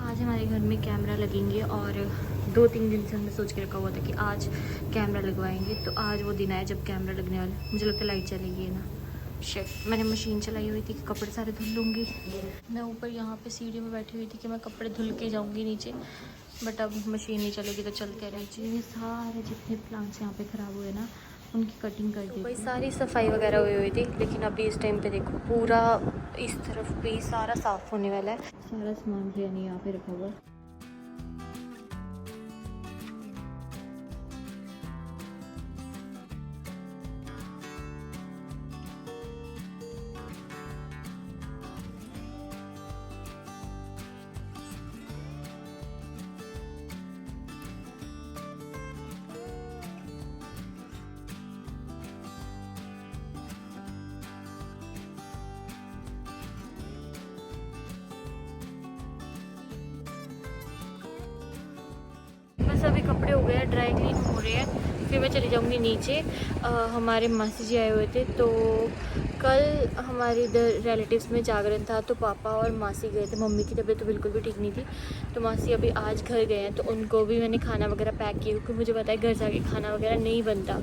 आज हमारे घर में कैमरा लगेंगे और 2-3 दिन से हमने सोच के रखा हुआ था कि आज कैमरा लगवाएंगे। तो आज वो दिन आया जब कैमरा लगने वाला है। मुझे लगता है लाइट चलेगी है ना। शिट, मैंने मशीन चलाई हुई थी कि कपड़े सारे धुल लूँगी। मैं ऊपर यहाँ पे सीढ़ी में बैठी हुई थी कि मैं कपड़े धुल के जाऊँगी नीचे, बट अब मशीन नहीं चलेगी तो चलते रह चाहिए। सारे जितने प्लांट्स यहाँ पे ख़राब हुए ना उनकी कटिंग कर दी। भाई सारी सफाई वगैरह हुई थी, लेकिन अभी इस टाइम पे देखो पूरा इस तरफ भी सारा साफ़ होने वाला है। सारा सामान भी यानी यहाँ पे रखा हुआ है। बस अभी कपड़े हो गए हैं, ड्राई क्लीन हो रहे हैं, फिर मैं चली जाऊंगी नीचे। हमारे मासी जी आए हुए थे, तो कल हमारे इधर रिलेटिव्स में जागरण था, तो पापा और मासी गए थे। मम्मी की तबीयत तो बिल्कुल भी ठीक नहीं थी, तो मासी अभी आज घर गए हैं। तो उनको भी मैंने खाना वगैरह पैक किया, क्योंकि मुझे पता है घर जाके खाना वगैरह नहीं बनता।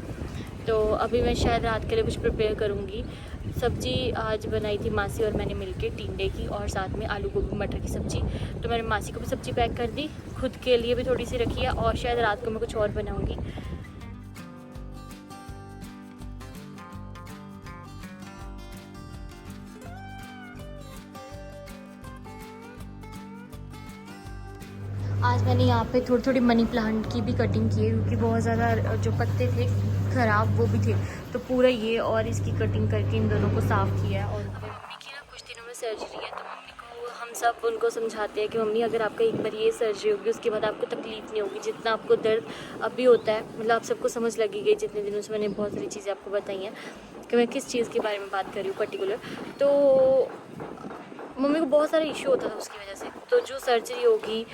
तो अभी मैं शायद रात के लिए कुछ प्रिपेयर करूँगी। सब्जी आज बनाई थी मासी और मैंने मिलके, टिंडे की और साथ में आलू गोभी मटर की सब्ज़ी। तो मैंने मासी को भी सब्ज़ी पैक कर दी, खुद के लिए भी थोड़ी सी रखी है, और शायद रात को मैं कुछ और बनाऊँगी। आज मैंने यहाँ पे थोड़ी थोड़ी मनी प्लांट की भी कटिंग की है, क्योंकि बहुत ज़्यादा जो पत्ते थे ख़राब वो भी थे, तो पूरा ये और इसकी कटिंग करके इन दोनों को साफ़ किया है। और मम्मी की ना कुछ दिनों में सर्जरी है, तो मम्मी को हम सब उनको समझाते हैं कि मम्मी अगर आपका एक बार ये सर्जरी होगी उसके बाद आपको तकलीफ़ नहीं होगी, जितना आपको दर्द अभी होता है। मतलब आप सबको समझ लगी गई जितने दिनों से मैंने बहुत सारी चीज़ें आपको बताई हैं कि मैं किस चीज़ के बारे में बात कर रही हूँ पर्टिकुलर। तो मम्मी को बहुत सारा इशू होता था उसकी वजह से, तो जो सर्जरी होगी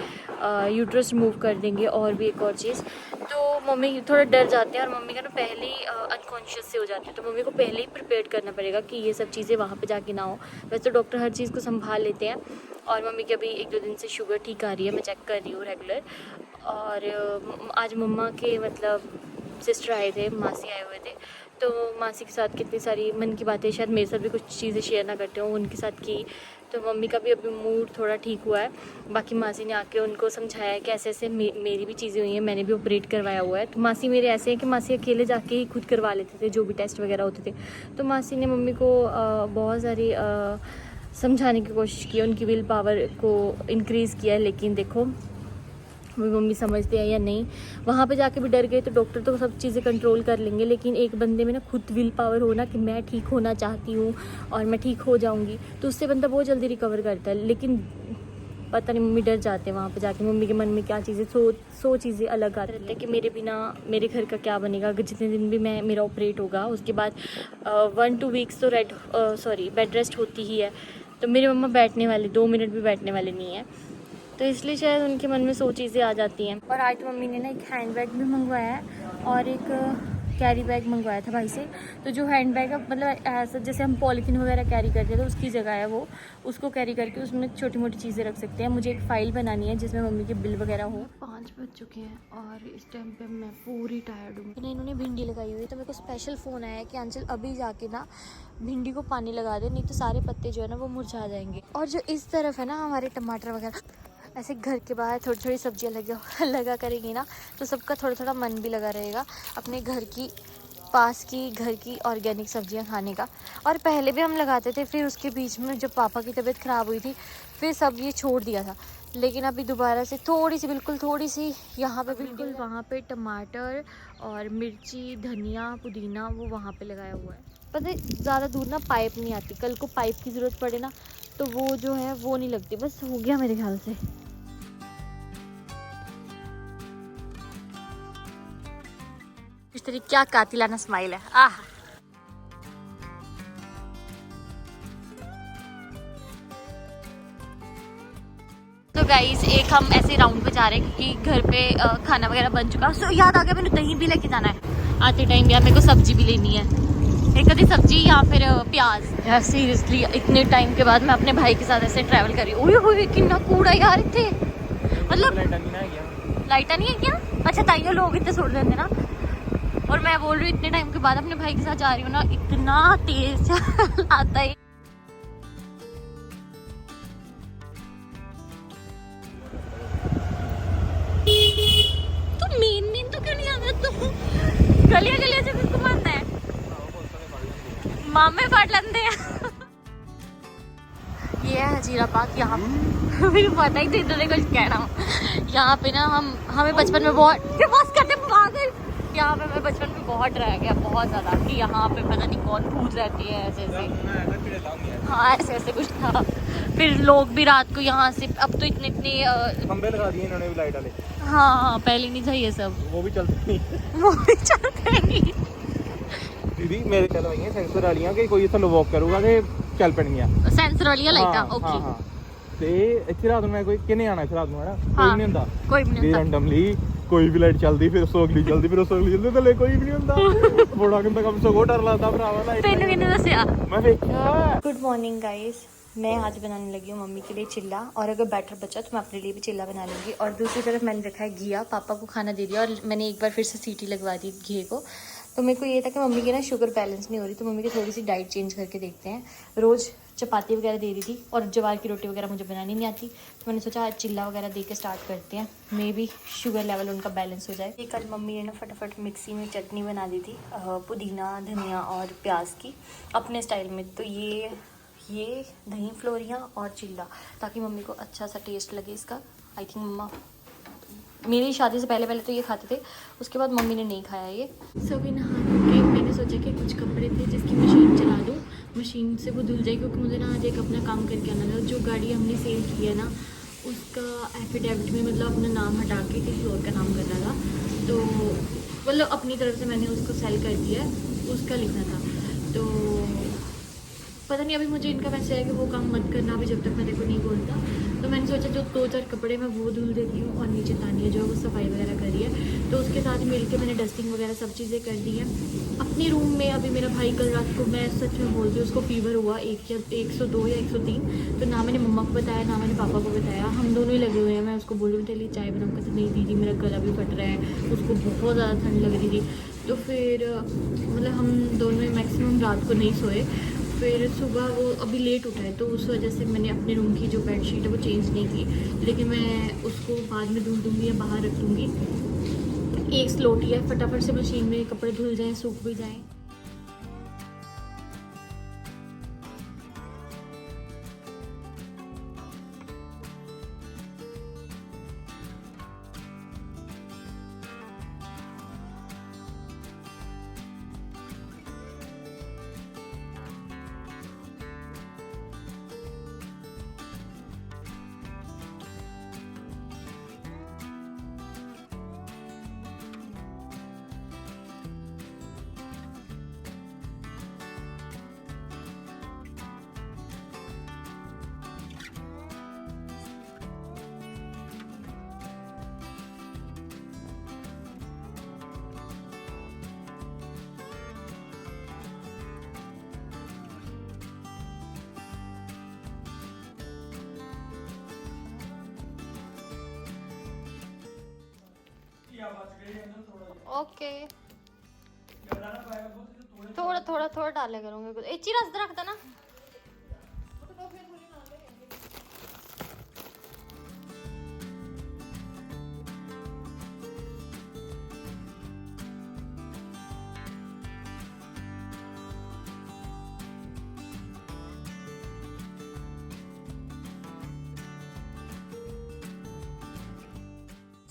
यूट्रस रिमूव कर देंगे और भी एक और चीज़, तो मम्मी थोड़ा डर जाते हैं और मम्मी का ना पहले ही अनकॉन्शियस से हो जाते हैं। तो मम्मी को पहले ही प्रिपेयर करना पड़ेगा कि ये सब चीज़ें वहाँ पे जाके ना हो। वैसे तो डॉक्टर हर चीज़ को संभाल लेते हैं, और मम्मी की अभी 1-2 दिन से शुगर ठीक आ रही है, मैं चेक कर रही हूँ रेगुलर। और आज मम्मा के मतलब सिस्टर आए थे, मासी आए हुए थे, तो मासी के साथ कितनी सारी मन की बातें, शायद मेरे साथ भी कुछ चीज़ें शेयर ना करते हो, उनके साथ की। तो मम्मी का भी अभी मूड थोड़ा ठीक हुआ है। बाकी मासी ने आके उनको समझाया कि ऐसे ऐसे मेरी भी चीज़ें हुई हैं, मैंने भी ऑपरेट करवाया हुआ है। तो मासी मेरे ऐसे हैं कि मासी अकेले जाके ही खुद करवा लेते थे जो भी टेस्ट वगैरह होते थे। तो मासी ने मम्मी को बहुत सारी समझाने की कोशिश की, उनकी विल पावर को इनक्रीज़ किया है, लेकिन देखो मम्मी समझते हैं या नहीं। वहाँ पे जाके भी डर गए, तो डॉक्टर तो सब चीज़ें कंट्रोल कर लेंगे, लेकिन एक बंदे में ना खुद विल पावर होना कि मैं ठीक होना चाहती हूँ और मैं ठीक हो जाऊँगी, तो उससे बंदा बहुत जल्दी रिकवर करता है। लेकिन पता नहीं मम्मी डर जाते हैं वहाँ पे जाके। मम्मी के मन में क्या चीज़ें सो चीज़ें अलग आती रहती है कि मेरे बिना मेरे घर का क्या बनेगा। अगर जितने दिन भी मेरा ऑपरेट होगा उसके बाद 1-2 वीक्स तो बेड रेस्ट होती ही है। तो मेरे मम्मा बैठने वाले 2 मिनट भी बैठने वाले नहीं है, तो इसलिए शायद उनके मन में 100 चीज़ें आ जाती हैं। और आज तो मम्मी ने ना एक हैंड बैग भी मंगवाया है और एक कैरी बैग मंगवाया था भाई से। तो जो हैंड बैग है मतलब ऐसा जैसे हम पॉलीथीन वगैरह कैरी करते हैं, तो उसकी जगह है वो, उसको कैरी करके उसमें छोटी मोटी चीज़ें रख सकते हैं। मुझे एक फ़ाइल बनानी है जिसमें मम्मी के बिल वगैरह हो। 5 बज चुके हैं और इस टाइम पे मैं पूरी टायर्ड हूँ। इन्होंने भिंडी लगाई हुई है, तो मेरे को स्पेशल फ़ोन आया है कि अंचल अभी जाके ना भिंडी को पानी लगा दे, नहीं तो सारे पत्ते जो है ना वो मुरझा जाएंगे। और जो इस तरफ है ना हमारे टमाटर वगैरह, ऐसे घर के बाहर थोड़ी थोड़ी सब्जियां लगा करेंगी ना, तो सबका थोड़ा थोड़ा मन भी लगा रहेगा अपने घर की पास की घर की ऑर्गेनिक सब्जियां खाने का। और पहले भी हम लगाते थे, फिर उसके बीच में जब पापा की तबीयत ख़राब हुई थी फिर सब ये छोड़ दिया था। लेकिन अभी दोबारा से बिल्कुल थोड़ी सी यहाँ पे, बिल्कुल वहाँ पे टमाटर और मिर्ची, धनिया, पुदीना वो वहाँ पे लगाया हुआ है। पता है ज़्यादा दूर ना पाइप नहीं आती, कल को पाइप की ज़रूरत पड़े ना तो वो जो है वो नहीं लगती। बस हो गया मेरे ख्याल से। इस तरीके क्या कातिलाना स्माइल है, आह। तो गाइस एक हम ऐसे राउंड पे जा रहे हैं क्योंकि घर पे खाना वगैरह बन चुका। सो याद आ गया मैंने दही भी लेके जाना है आते टाइम, यार मेरे को सब्जी भी लेनी है, एक आधी सब्जी या फिर प्याज। यार सीरियसली इतने टाइम के बाद मैं अपने भाई के साथ ऐसे ट्रैवल कर रही हूँ। ओए कितना कूड़ा यार इतने। मतलब लाइटा नहीं है क्या? अच्छा ताइयों लोग इतने सुन रहे थे ना। और मैं बोल रही हूँ इतने टाइम के बाद अपने भाई के साथ जा रही हूँ ना, इतना तेज आता है। तो मेन तो क्यों नहीं आता तू? गलिया गलिया से किसको मारता है? मामे फाड़ लेते हैं। ये है हजीरा पार्क। यहाँ मुझे पता ही थी तुझे कुछ कहना हूँ। यहाँ पे ना हमें बचपन में बहुत करते पागल। यहाँ पे मैं बचपन में बहुत डराया गया, बहुत ज़्यादा, कि यहाँ पे पता नहीं कौन भूत रहती है ऐसे ऐसे। हाँ ऐसे ऐसे कुछ था। फिर लोग भी रात को यहाँ से, अब तो इतने खंबे लगा दिए इन्होंने भी लाइट वाले। हाँ पहले नहीं था ये सब। वो भी चलते नहीं दीदी मेरे चल रही है सेंसर वालियां कि कोई इतना वॉक करूंगा कि चल पड़निया सेंसर वालियां लाइटां। ओके हां ते इत्थे रात में कोई किने आना इत्थे रात में है ना, कोई नहीं हुंदा, कोई भी नहीं हुंदा। रैंडमली कोई भी लाइट चलदी, फिर उस अगली चलदी, फिर उस अगली चलदी, थले कोई भी नहीं हुंदा। बड़ा गंदा काम सगो डर लगदा भरावा लाइट। तैनू किने दसया? मैं देखा। Good morning guys. मैं आज बनाने लगी हूँ मम्मी के लिए चिल्ला, और अगर बैटर बचा तो मैं अपने लिए भी चिल्ला बना लूँगी। और दूसरी तरफ मैंने रखा है घिया, पापा को खाना दे दिया और मैंने एक बार फिर से सीटी लगवा दी घी को। तो मेरे को ये था कि मम्मी की ना शुगर बैलेंस नहीं हो रही, तो मम्मी की थोड़ी सी डाइट चेंज करके देखते हैं। रोज़ चपाती वगैरह दे रही थी और ज्वार की रोटी वगैरह मुझे बनानी नहीं आती, तो मैंने सोचा आज चिल्ला वगैरह दे के स्टार्ट करते हैं, मे बी शुगर लेवल उनका बैलेंस हो जाए। ये कल मम्मी ने ना फटाफट मिक्सी में चटनी बना दी थी, पुदीना धनिया और प्याज की अपने स्टाइल में। तो ये दही फ्लोरियाँ और चिल्ला, ताकि मम्मी को अच्छा सा टेस्ट लगे इसका। आई थिंक मम्मा मेरी शादी से पहले तो ये खाते थे, उसके बाद मम्मी ने नहीं खाया ये। सभी नहा के मैंने सोचा कि कुछ कपड़े थे जिसकी मशीन चला दूँ, मशीन से वो धुल जाए, क्योंकि मुझे ना आज एक अपना काम करके आना था। जो गाड़ी हमने सेल की है ना, उसका एफिडेविट में मतलब अपना नाम हटा के किसी और का नाम करना था, तो मतलब अपनी तरफ से मैंने उसको सेल कर दिया, उसका लिखना था। तो पता नहीं अभी मुझे इनका मैसेज है कि वो काम मत करना अभी जब तक मैं को नहीं बोलता। तो मैंने सोचा जो 2-4 कपड़े मैं वो धुल देती हूँ, और नीचे तानिया जो है वो सफाई वगैरह करी है, तो उसके साथ मिल के मैंने डस्टिंग वगैरह सब चीज़ें कर दी हैं अपने रूम में। अभी मेरा भाई कल रात को, मैं सच में बोलती हूँ, उसको फीवर हुआ 102 या 103। तो ना मैंने मम्मा को बताया ना मैंने पापा को बताया, हम दोनों ही लगे हुए हैं। मैं उसको बोल रही हूँ चलिए चाय बनाऊँ, कहते नहीं दीदी मेरा गला भी फट रहा है, उसको बहुत ज़्यादा ठंड लग रही थी। तो फिर मतलब हम दोनों मैक्सिमम रात को नहीं सोए। फिर सुबह वो अभी लेट उठा है, तो उस वजह से मैंने अपने रूम की जो बेडशीट है वो चेंज नहीं की, लेकिन मैं उसको बाद में धुल दूँगी या बाहर रख दूँगी। एक स्लोटी है, फटाफट से मशीन में कपड़े धुल जाएं, सूख भी जाएं। ओके थोड़ा डाले करूँगी, एक ही रस रखता ना।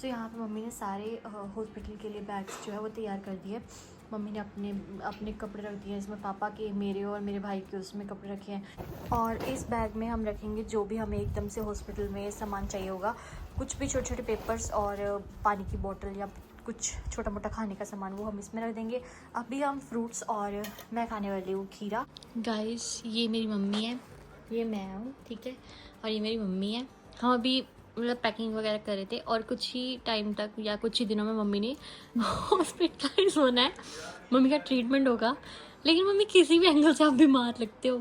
तो यहाँ पे मम्मी ने सारे हॉस्पिटल के लिए बैग्स जो है वो तैयार कर दिए। मम्मी ने अपने कपड़े रख दिए, इसमें पापा के, मेरे और मेरे भाई के उसमें कपड़े रखे हैं। और इस बैग में हम रखेंगे जो भी हमें एकदम से हॉस्पिटल में सामान चाहिए होगा, कुछ भी छोटे छोटे पेपर्स और पानी की बोतल या कुछ छोटा मोटा खाने का सामान, वो हम इसमें रख देंगे। अभी हम फ्रूट्स, और मैं खाने वाली हूँ खीरा। गाइस ये मेरी मम्मी है, ये मैं हूँ, ठीक है, और ये मेरी मम्मी है। हम अभी मतलब पैकिंग वगैरह कर रहे थे, और कुछ ही टाइम तक या कुछ ही दिनों में मम्मी ने हॉस्पिटलाइज होना है, मम्मी का ट्रीटमेंट होगा। लेकिन मम्मी किसी भी एंगल से आप बीमार लगते हो।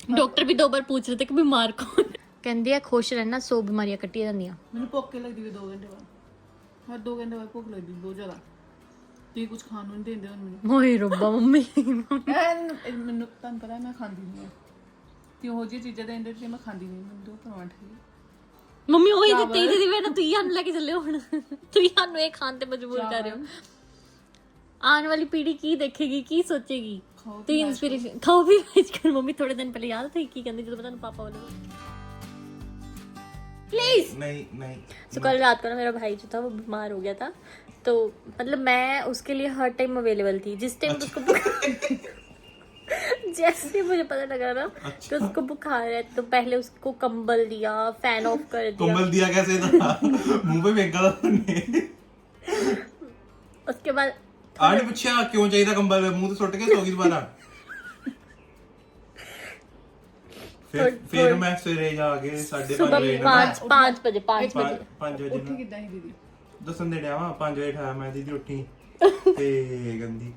डॉक्टर भी 2 बार पूछ रहे थे कि बीमार कौन। ਕਹਿੰਦੇ ਆ ਖੁਸ਼ ਰਹਿਣਾ 100 ਬਿਮਾਰੀਆਂ ਕੱਟੀਆਂ ਜਾਂਦੀਆਂ। ਮੈਨੂੰ ਭੁੱਖ ਲੱਗਦੀ ਵੀ 2 ਘੰਟੇ ਬਾਅਦ, ਹਰ 2 ਘੰਟੇ ਬਾਅਦ ਭੁੱਖ ਲੱਗਦੀ ਬਹੁਤ ਜ਼ਿਆਦਾ। ਤੁਸੀਂ ਕੁਝ ਖਾਣ ਨੂੰ ਨਹੀਂ ਦਿੰਦੇ ਹੁਣ ਮੈਨੂੰ। ਓਏ ਰੱਬਾ ਮੰਮੀ ਮੈਨੂੰ ਤੁਹਾਨੂੰ ਪਤਾ ਮੈਂ ਖਾਂਦੀ ਨਹੀਂ ਆ ਤੇ ਉਹ ਜਿਹੀ ਚੀਜ਼ਾਂ ਦਿੰਦੇ ਤੇ ਮੈਂ ਖਾਂਦੀ ਨਹੀਂ। ਮੈਨੂੰ ਤਾਂ ਪਰੌਂਠੇ ਮੰਮੀ ਉਹੀ ਦਿੱਤੀ ਦੀ ਵੇ ਨਾ ਤੁਸੀਂ ਸਾਨੂੰ ਲੈ ਕੇ ਚੱਲੇ ਹੁਣ ਤੁਸੀਂ ਸਾਨੂੰ ਇਹ ਖਾਣ ਤੇ ਮਜਬੂਰ ਕਰ ਰਹੇ ਹੋ। ਆਉਣ ਵਾਲੀ ਪੀੜ੍ਹੀ ਕੀ ਦੇਖੇਗੀ ਕੀ ਸੋਚੇਗੀ? ਤੇ ਇੰਸਪੀਰੇਸ਼ਨ ਖਾਓ ਵੀ ਵੇਚ ਕਰ। ਮੰਮੀ ਥੋੜੇ ਦਿਨ ਪਹਿਲੇ ਯਾਦ थे ਕੀ ਕਹਿੰਦੇ ਜਦੋਂ ਤੁਹਾਨੂੰ पापा बोले प्लीज नहीं तो कल रात को ना मेरा भाई जो था वो बीमार हो गया था तो मतलब मैं उसके लिए हर टाइम अवेलेबल थी। जिस टाइम उसको जैसे मुझे पता लगा ना कि उसको बुखार है तो पहले उसको कंबल दिया, फैन ऑफ कर दिया। कंबल दिया कैसे था? मुंह पे फेंका था ने। उसके बाद आने पूछा क्यों चाहिए था कंबल, मुंह तो सुट के सो गई दोबारा। फिर मैं सवेरे जाके 5:30 5 बजे 5 ਵਜੇ ਉੱਠੀ ਕਿੱਦਾਂ ਸੀ ਦੀਦੀ? ਦੱਸਣ ਦੇ ਡਿਆ ਵਾ 5 ਵਜੇ ਠਾਇਆ ਮੈਂ ਦੀਦੀ ਉੱਠੀ ਤੇ ਕਹਿੰਦੀ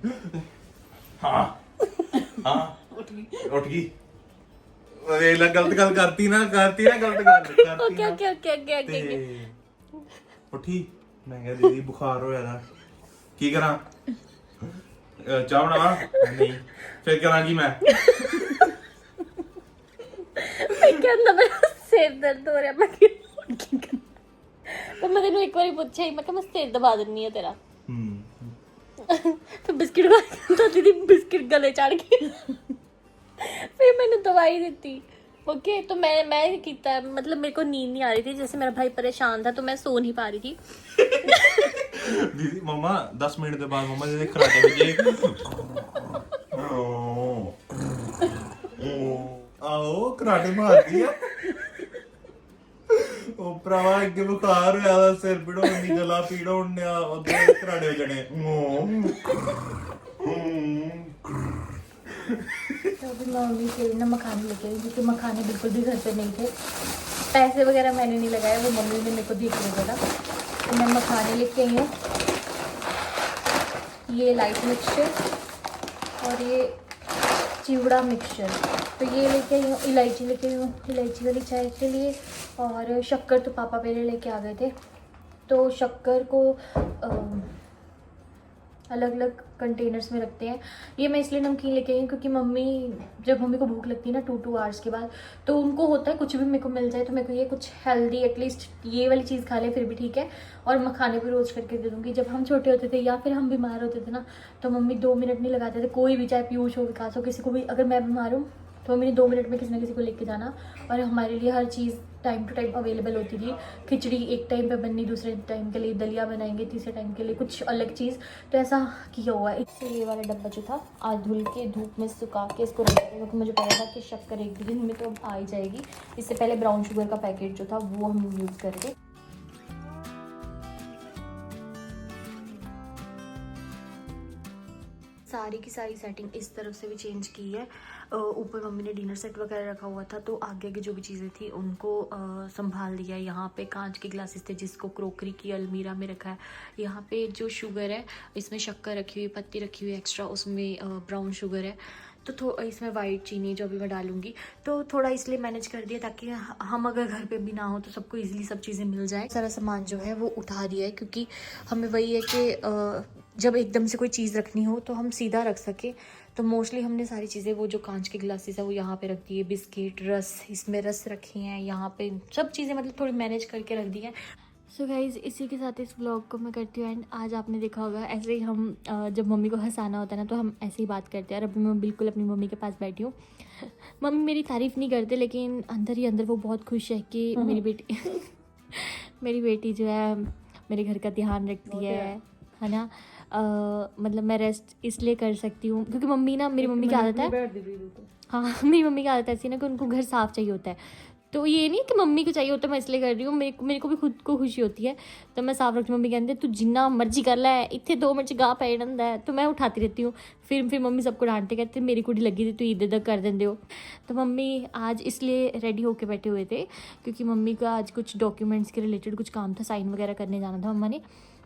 ਹਾਂ ਉੱਠ ਗਈ। ਅਰੇ ਲਾ ਗਲਤ ਗੱਲ ਕਰਤੀ ਨਾ ਗਲਤ ਗੱਲ ओके ਤੇ ਉੱਠੀ ਮੈਂ ਕਿਹਾ ਦੀਦੀ ਬੁਖਾਰ ਹੋਇਆ ਦਾ ਕੀ ਕਰਾਂ? ਚਾਹ ਬਣਾਵਾਂ? ਨਹੀਂ। ਫਿਰ ਕਰਾਂਗੀ ਮੈਂ ਕਹਿੰਦਾ ਮੇਰਾ ਸਿਰ ਦਰਦ ਹੋ ਰਿਹਾ। ਮੈਂ ਪਰ ਮੈਂ ਤੈਨੂੰ ਇੱਕ ਵਾਰੀ ਪੁੱਛਿਆ ਹੀ ਮੈਂ ਕਿਹਾ ਮੈਂ ਸਿਰ ਦਬਾ ਦਿੰਨੀ ਆ ਤੇਰਾ। ਫਿਰ ਬਿਸਕਿਟ ਖਾ ਦੀਦੀ ਬਿਸਕਿਟ ਗਲੇ ਚੜ ਗਏ फिर मैंने दवाई दी थी। ओके तो मैं किया मतलब मेरे को नींद नहीं आ रही थी। जैसे मेरा भाई परेशान था तो मैं सो नहीं पा रही थी। दीदी मम्मा 10 मिनट के बाद मम्मा जैसे खराटे बजे आओ कराटे मारती है ਉਹ ਭਰਾਵਾ ਅੱਗੇ ਬੁਖਾਰ ਹੋਇਆ ਦਾ ਸਿਰ ਪੀੜ ਹੁੰਦੀ ਗਲਾ ਪੀੜ ਹੁੰਦਿਆ ਉਹਦੇ ਕਰਾੜੇ ਵਜਣੇ। तो अभी मैं मम्मी के लिए ना मखाने लेके आई क्योंकि मखाने बिल्कुल भी घर पे नहीं थे। पैसे वगैरह मैंने नहीं लगाए, वो मम्मी ने मेरे को दे के दिया था। तो मैं मखाने लेके आई हूँ, ये लाइट मिक्सचर और ये चिवड़ा मिक्सचर। तो ये लेके आई हूँ, इलायची लेके आई हूँ इलायची वाली चाय के लिए। और शक्कर तो पापा पहले लेके आ गए थे तो शक्कर को अलग अलग कंटेनर्स में रखते हैं। ये मैं इसलिए नमकीन लेके आई हूँ क्योंकि जब मम्मी को भूख लगती है ना 2 आवर्स के बाद तो उनको होता है कुछ भी मेरे को मिल जाए तो मेरे को ये कुछ हेल्दी एटलीस्ट ये वाली चीज़ खा ले फिर भी ठीक है। और मखाने भी रोज करके दे दूँगी। जब हम छोटे होते थे या फिर हम बीमार होते थे ना तो मम्मी 2 मिनट नहीं लगाते थे। कोई भी चाहे पीयूष हो विकास हो किसी को भी अगर मैं बीमार हूँ तो मम्मी ने 2 मिनट में किसी ना किसी को लेके जाना और हमारे लिए हर चीज़ टाइम टू टाइम अवेलेबल होती थी। खिचड़ी एक टाइम पे बननी, दूसरे टाइम के लिए दलिया बनाएंगे, तीसरे टाइम के लिए कुछ अलग चीज़। तो ऐसा किया हुआ है। इससे ये वाला डब्बा जो था आज धुल के धूप में सुखा के इसको रख दिया क्योंकि मुझे पता था कि शक्कर 1 दिन में तो अब आ ही जाएगी। इससे पहले ब्राउन शुगर का पैकेट जो था वो हम यूज़ करके सारी की सारी सेटिंग इस तरफ से भी चेंज की है। ऊपर मम्मी ने डिनर सेट वगैरह रखा हुआ था तो आगे आगे जो भी चीज़ें थी उनको संभाल दिया। यहाँ पे कांच के ग्लासेस थे जिसको क्रोकरी की अलमीरा में रखा है। यहाँ पे जो शुगर है इसमें शक्कर रखी हुई, पत्ती रखी हुई एक्स्ट्रा, उसमें ब्राउन शुगर है तो इसमें वाइट चीनी जो अभी मैं डालूंगी तो थोड़ा इसलिए मैनेज कर दिया ताकि हम अगर घर पे भी ना हो तो सबको इजीली सब चीज़ें मिल जाए। सारा सामान जो है वो उठा दिया है क्योंकि हमें वही है कि जब एकदम से कोई चीज़ रखनी हो तो हम सीधा रख सके। तो मोस्टली हमने सारी चीज़ें वो जो कांच के ग्लासेस है वो यहाँ पे रख दी है। बिस्किट, रस, इसमें रस रखे हैं, यहाँ पे सब चीज़ें मतलब थोड़ी मैनेज करके रख दी है। सो गाइज़ इसी के साथ इस व्लॉग को मैं करती हूँ एंड आज आपने देखा होगा ऐसे ही हम जब मम्मी को हंसाना होता है ना तो हम ऐसे ही बात करते हैं। और अभी मैं बिल्कुल अपनी मम्मी के पास बैठी हूँ। मम्मी मेरी तारीफ़ नहीं करते लेकिन अंदर ही अंदर वो बहुत खुश है कि मेरी बेटी मेरी बेटी जो है मेरे घर का ध्यान रखती है ना। मतलब मैं रेस्ट इसलिए कर सकती हूँ क्योंकि मम्मी ना मेरी मम्मी की आदत है, हाँ मेरी मम्मी की आदत ऐसी ना कि उनको घर साफ़ चाहिए होता है। तो ये नहीं कि मम्मी को चाहिए होता है मैं इसलिए कर रही हूँ, मेरे को भी खुद को खुशी होती है तो मैं साफ रखती हूँ। मम्मी कहते तू जिन्ना मर्जी कर लै इतने 2 मिनट गा पै जाता है तो मैं उठाती रहती हूँ। फिर मम्मी सबको डांटते कहते मेरी कुड़ी लगी थी तू इधर उधर कर देंगे हो। तो मम्मी आज इसलिए रेडी होके बैठे हुए थे क्योंकि मम्मी का आज कुछ डॉक्यूमेंट्स के रिलेटेड कुछ काम था, साइन वगैरह करने जाना था मम्मा ने।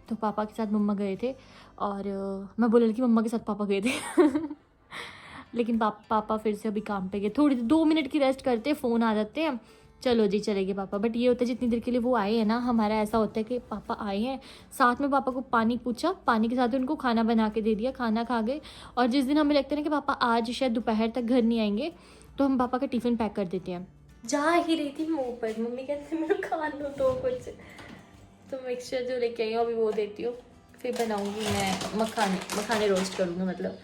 तो पापा के साथ मम्मा गए थे और मैं बोल रही कि मम्मा के साथ पापा गए थे लेकिन पापा फिर से अभी काम पे गए। थोड़ी 2 मिनट की रेस्ट करते फ़ोन आ जाते हैं, चलो जी चले गए पापा। बट ये होता है जितनी देर के लिए वो आए हैं ना, हमारा ऐसा होता है कि पापा आए हैं, साथ में पापा को पानी पूछा, पानी के साथ ही उनको खाना बना के दे दिया, खाना खा गए। और जिस दिन हमें लगता है ना कि पापा आज शायद दोपहर तक घर नहीं आएंगे, तो हम पापा का टिफ़िन पैक कर देते हैं। जा ही रही थी मैं ऊपर, मम्मी कहते मैं खा लूँ तो कुछ, तो मिक्सचर जो लेके आई हूँ अभी वो देती हूँ, फिर बनाऊँगी मैं मखाने रोस्ट करूँगा मतलब।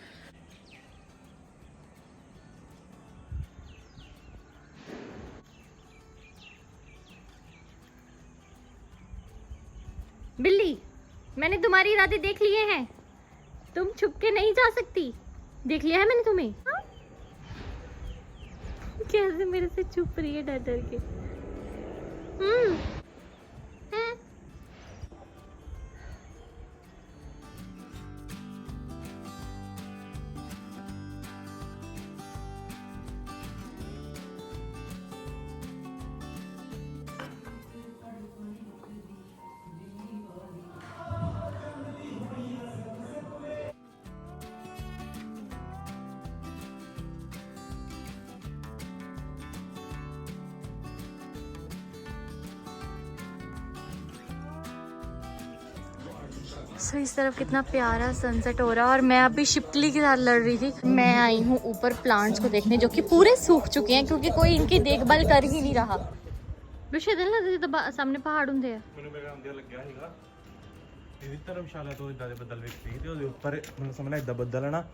बिल्ली, मैंने तुम्हारी इरादे देख लिए हैं, तुम छुप के नहीं जा सकती, देख लिया है मैंने तुम्हें। हाँ? कैसे मेरे से छुप रही है डर डर के। हम्म। सो इस तरफ कितना प्यारा सनसेट हो रहा है और मैं अभी शिपकली के साथ लड़ रही थी। मैं आई हूँ ऊपर प्लांट्स को देखने जो कि पूरे सूख चुके हैं क्योंकि कोई इनकी देखभाल कर ही नहीं रहा। सामने पहाड़ होंगे ਮੈਨੂੰ ਮੇਰਾ ਅੰਦਰ ਲੱਗਿਆ ਸੀਗਾ ਇਹਦੀ ਧਰਮਸ਼ਾਲਾ ਤੋਂ ਇਦਾਂ ਦੇ ਬੱਦਲ ਵੇਖੀ ਤੇ ਉਹਦੇ ਉੱਪਰ ਮੈਨੂੰ ਸਮਝਣਾ ਇਦਾਂ ਬੱਦਲ ਹੈ ਨਾ